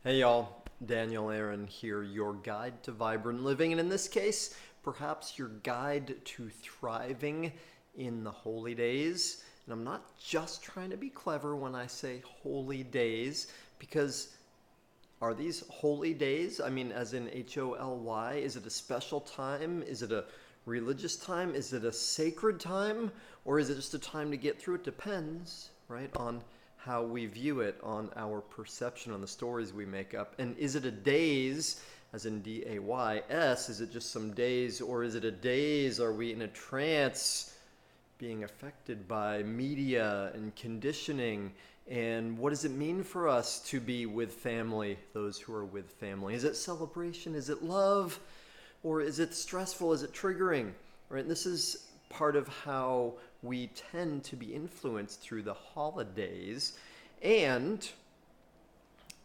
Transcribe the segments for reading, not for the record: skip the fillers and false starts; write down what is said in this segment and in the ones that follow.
Hey y'all, Daniel Aaron here, your guide to vibrant living, and in this case, perhaps your guide to thriving in the holy days. And I'm not just trying to be clever when I say holy days, because are these holy days? I mean, as in HOLY? Is it a special time? Is it a religious time? Is it a sacred time? Or is it just a time to get through? It depends, right, on how we view it, on our perception, on the stories we make up. And is it a daze, as in DAYS? Is it just some days, or is it a daze? Are we in a trance, being affected by media and conditioning? And what does it mean for us to be with family, those who are with family? Is it celebration? Is it love? Or is it stressful? Is it triggering? Right? And this is part of how we tend to be influenced through the holidays. And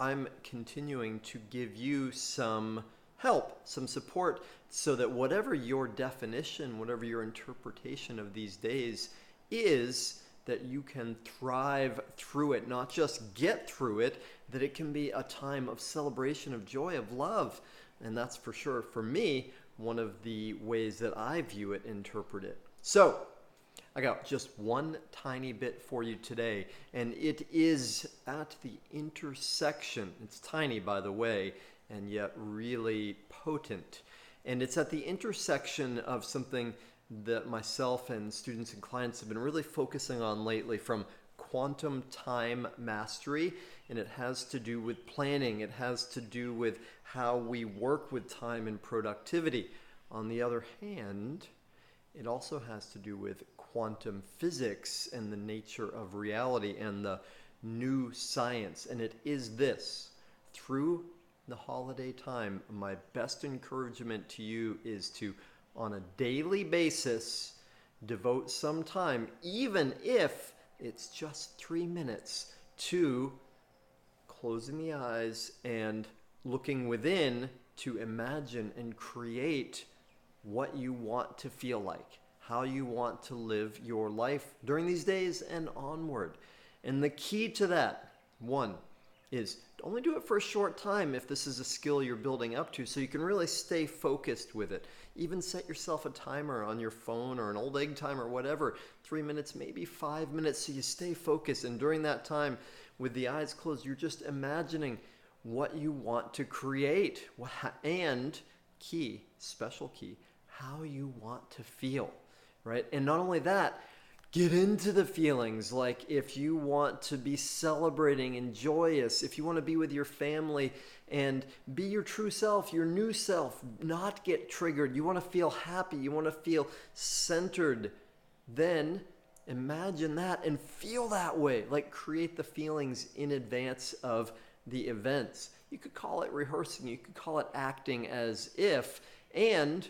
I'm continuing to give you some help, some support, so that whatever your definition, whatever your interpretation of these days is, that you can thrive through it, not just get through it, that it can be a time of celebration, of joy, of love. And that's for sure, for me, one of the ways that I view it, interpret it. So, I got just one tiny bit for you today, and it is at the intersection. It's tiny, by the way, and yet really potent. And it's at the intersection of something that myself and students and clients have been really focusing on lately, from quantum time mastery, and it has to do with planning. It has to do with how we work with time and productivity. On the other hand, it also has to do with quantum physics and the nature of reality and the new science. And it is this: through the holiday time, my best encouragement to you is to, on a daily basis, devote some time, even if it's just 3 minutes, to closing the eyes and looking within to imagine and create what you want to feel like, how you want to live your life during these days and onward. And the key to that, one, is to only do it for a short time if this is a skill you're building up to, so you can really stay focused with it. Even set yourself a timer on your phone or an old egg timer, whatever, 3 minutes, maybe 5 minutes, so you stay focused. And during that time, with the eyes closed, you're just imagining what you want to create, and key, special key, how you want to feel, right? And not only that, get into the feelings. Like if you want to be celebrating and joyous, if you want to be with your family and be your true self, your new self, not get triggered, you want to feel happy, you want to feel centered, then imagine that and feel that way. Like create the feelings in advance of the events. You could call it rehearsing, you could call it acting as if, and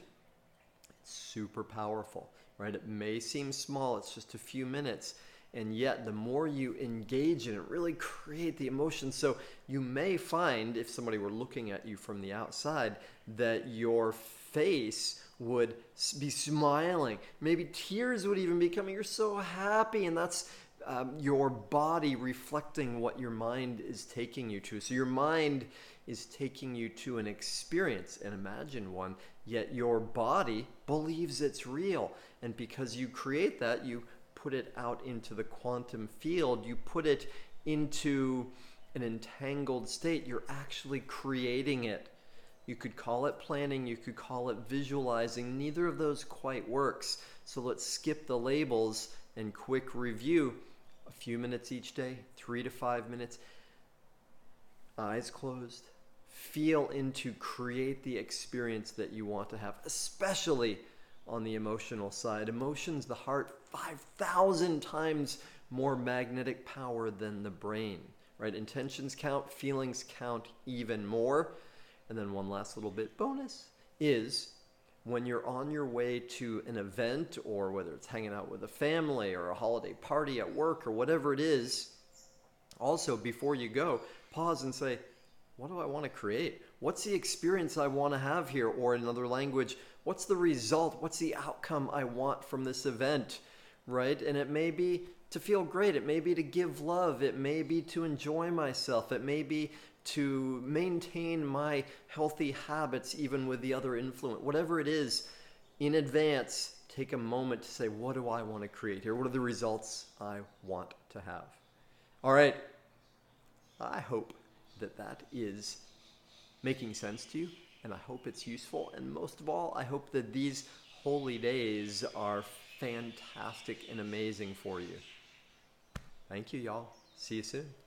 it's super powerful, right? It may seem small, it's just a few minutes, and yet the more you engage in it, really create the emotion. So you may find, if somebody were looking at you from the outside, that your face would be smiling. Maybe tears would even be coming. You're so happy, and that's your body reflecting what your mind is taking you to. So your mind is taking you to an experience, and imagine one, yet your body believes it's real. And because you create that, you put it out into the quantum field, you put it into an entangled state, you're actually creating it. You could call it planning, you could call it visualizing. Neither of those quite works. So let's skip the labels and quick review. A few minutes each day, 3 to 5 minutes. Eyes closed. Feel into, create the experience that you want to have, especially on the emotional side. Emotions, the heart, 5,000 times more magnetic power than the brain, right? Intentions count, feelings count even more. And then one last little bit bonus is when you're on your way to an event, or whether it's hanging out with a family or a holiday party at work or whatever it is, also before you go, pause and say, what do I want to create? What's the experience I want to have here? Or in another language, what's the result? What's the outcome I want from this event, right? And it may be to feel great. It may be to give love. It may be to enjoy myself. It may be to maintain my healthy habits even with the other influence, whatever it is, in advance, take a moment to say, what do I want to create here? What are the results I want to have? All right. I hope that that is making sense to you, and I hope it's useful. And most of all, I hope that these holy days are fantastic and amazing for you. Thank you, y'all. See you soon.